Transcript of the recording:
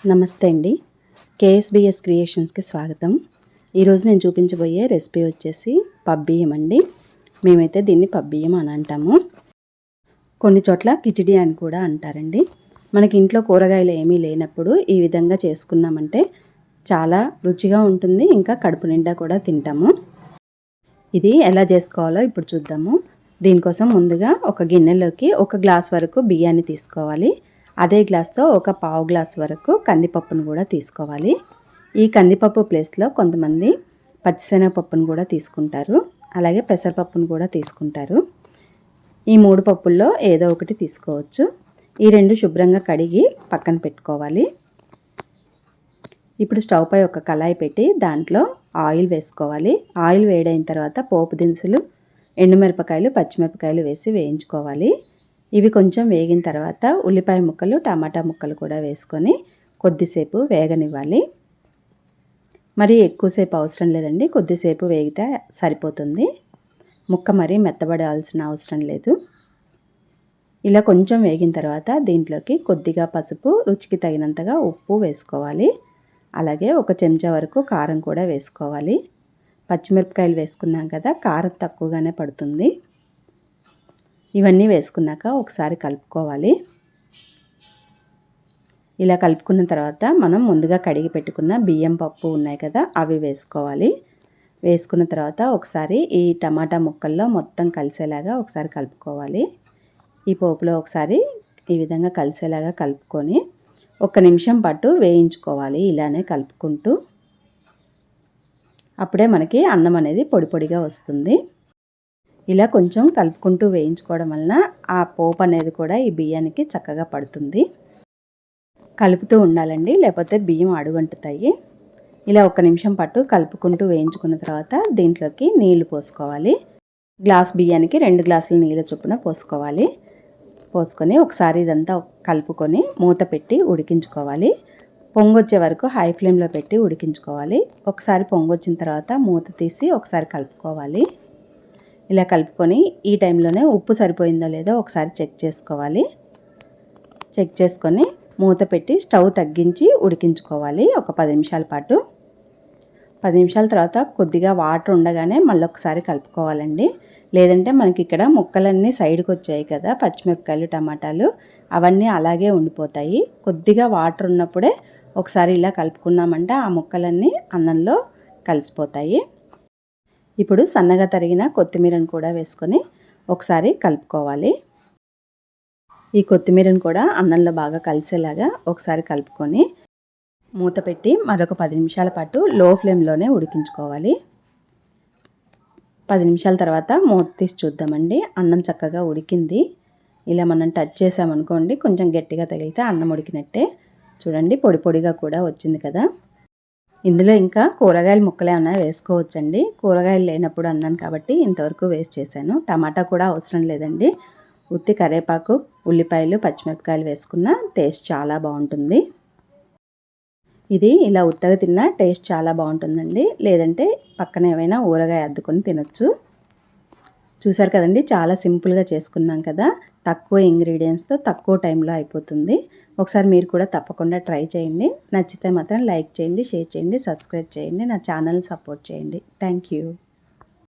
నమస్తే అండి. కేఎస్బిఎస్ క్రియేషన్స్కి స్వాగతం. ఈరోజు నేను చూపించబోయే రెసిపీ వచ్చేసి పబ్బియ్యం అండి. మేమైతే దీన్ని పబ్బియ్యం అని అంటాము. కొన్ని చోట్ల కిచిడి అని కూడా అంటారండి. మనకి ఇంట్లో కూరగాయలు ఏమీ లేనప్పుడు ఈ విధంగా చేసుకున్నామంటే చాలా రుచిగా ఉంటుంది. ఇంకా కడుపు నిండా కూడా తింటాము. ఇది ఎలా చేసుకోవాలో ఇప్పుడు చూద్దాము. దీనికోసం ముందుగా ఒక గిన్నెలోకి 1 గ్లాస్ వరకు బియ్యాన్ని తీసుకోవాలి. అదే గ్లాస్తో ఒక పావు గ్లాస్ వరకు కందిపప్పును కూడా తీసుకోవాలి. ఈ కందిపప్పు ప్లేస్లో కొంతమంది పచ్చిశనగపప్పును కూడా తీసుకుంటారు, అలాగే పెసరపప్పును కూడా తీసుకుంటారు. ఈ 3 పప్పుల్లో ఏదో ఒకటి తీసుకోవచ్చు. ఈ 2 శుభ్రంగా కడిగి పక్కన పెట్టుకోవాలి. ఇప్పుడు స్టవ్ పై ఒక కళాయి పెట్టి దాంట్లో ఆయిల్ వేసుకోవాలి. ఆయిల్ వేడైన తర్వాత పోపు దినుసులు, ఎండుమిరపకాయలు, పచ్చిమిరపకాయలు వేసి వేయించుకోవాలి. ఇవి కొంచెం వేగిన తర్వాత ఉల్లిపాయ ముక్కలు, టమాటా ముక్కలు కూడా వేసుకొని కొద్దిసేపు వేగనివ్వాలి. మరి ఎక్కువసేపు అవసరం లేదండి, కొద్దిసేపు వేగితే సరిపోతుంది. ముక్క మరీ మెత్తబడాల్సిన అవసరం లేదు. ఇలా కొంచెం వేగిన తర్వాత దీంట్లోకి కొద్దిగా పసుపు, రుచికి తగినంతగా ఉప్పు వేసుకోవాలి. అలాగే 1 చెంచా వరకు కారం కూడా వేసుకోవాలి. పచ్చిమిరపకాయలు వేసుకున్నాం కదా, కారం తక్కువగానే పడుతుంది. ఇవన్నీ వేసుకున్నాక ఒకసారి కలుపుకోవాలి. ఇలా కలుపుకున్న తర్వాత మనం ముందుగా కడిగి పెట్టుకున్న బియ్యం పప్పు ఉన్నాయి కదా, అవి వేసుకోవాలి. వేసుకున్న తర్వాత ఒకసారి ఈ టమాటా ముక్కల్లో మొత్తం కలిసేలాగా ఒకసారి కలుపుకోవాలి. ఈ పోపులో ఒకసారి ఈ విధంగా కలిసేలాగా కలుపుకొని 1 నిమిషం పాటు వేయించుకోవాలి. ఇలానే కలుపుకుంటూ, అప్పుడే మనకి అన్నం అనేది పొడి పొడిగా వస్తుంది. ఇలా కొంచెం కలుపుకుంటూ వేయించుకోవడం వలన ఆ పోపు అనేది కూడా ఈ బియ్యానికి చక్కగా పడుతుంది. కలుపుతూ ఉండాలండి, లేకపోతే బియ్యం అడుగంటుతాయి. ఇలా 1 నిమిషం పాటు కలుపుకుంటూ వేయించుకున్న తర్వాత దీంట్లోకి నీళ్లు పోసుకోవాలి. గ్లాస్ బియ్యానికి 2 గ్లాసుల నీళ్ళ చొప్పున పోసుకోవాలి. పోసుకొని ఒకసారి ఇదంతా కలుపుకొని మూత పెట్టి ఉడికించుకోవాలి. పొంగొచ్చే వరకు హై ఫ్లేమ్లో పెట్టి ఉడికించుకోవాలి. ఒకసారి పొంగొచ్చిన తర్వాత మూత తీసి ఒకసారి కలుపుకోవాలి. ఇలా కలుపుకొని ఈ టైంలోనే ఉప్పు సరిపోయిందో లేదో ఒకసారి చెక్ చేసుకోవాలి. చెక్ చేసుకొని మూత పెట్టి స్టవ్ తగ్గించి ఉడికించుకోవాలి ఒక 10 నిమిషాల పాటు. 10 నిమిషాల తర్వాత కొద్దిగా వాటర్ ఉండగానే మళ్ళీ ఒకసారి కలుపుకోవాలండి. లేదంటే మనకి ఇక్కడ ముక్కలన్నీ సైడ్కి వచ్చాయి కదా, పచ్చిమిరపకాయలు, టమాటాలు అవన్నీ అలాగే ఉండిపోతాయి. కొద్దిగా వాటర్ ఉన్నప్పుడే ఒకసారి ఇలా కలుపుకున్నామంటే ఆ ముక్కలన్నీ అన్నంలో కలిసిపోతాయి. ఇప్పుడు సన్నగా తరిగిన కొత్తిమీరను కూడా వేసుకొని ఒకసారి కలుపుకోవాలి. ఈ కొత్తిమీరను కూడా అన్నంలో బాగా కలిసేలాగా ఒకసారి కలుపుకొని మూత పెట్టి మరొక 10 నిమిషాల పాటు లో ఫ్లేమ్లోనే ఉడికించుకోవాలి. 10 నిమిషాల తర్వాత మూత తీసి చూద్దామండి. అన్నం చక్కగా ఉడికింది. ఇలా మనం టచ్ చేసామనుకోండి, కొంచెం గట్టిగా తగిలితే అన్నం ఉడికినట్టే. చూడండి, పొడి పొడిగా కూడా వచ్చింది కదా. ఇందులో ఇంకా కూరగాయల ముక్కలు ఏమైనా వేసుకోవచ్చండి. కూరగాయలు లేనప్పుడు అన్నాను కాబట్టి ఇంతవరకు వేస్ట్ చేశాను. టమాటా కూడా అవసరం లేదండి. ఉత్తి కరివేపాకు, ఉల్లిపాయలు, పచ్చిమిరపకాయలు వేసుకున్న టేస్ట్ చాలా బాగుంటుంది. ఇది ఇలా ఉత్తగా తిన్నా టేస్ట్ చాలా బాగుంటుందండి. లేదంటే పక్కన ఏమైనా ఊరగాయ అద్దుకొని తినొచ్చు. చూసారు కదండి, చాలా సింపుల్గా చేసుకున్నాం కదా. తక్కువ ఇంగ్రీడియంట్స్తో తక్కువ టైంలో అయిపోతుంది. ఒకసారి మీరు కూడా తప్పకుండా ట్రై చేయండి. నచ్చితే మాత్రం లైక్ చేయండి, షేర్ చేయండి, సబ్స్క్రైబ్ చేయండి. నా ఛానల్ని సపోర్ట్ చేయండి. Thank you.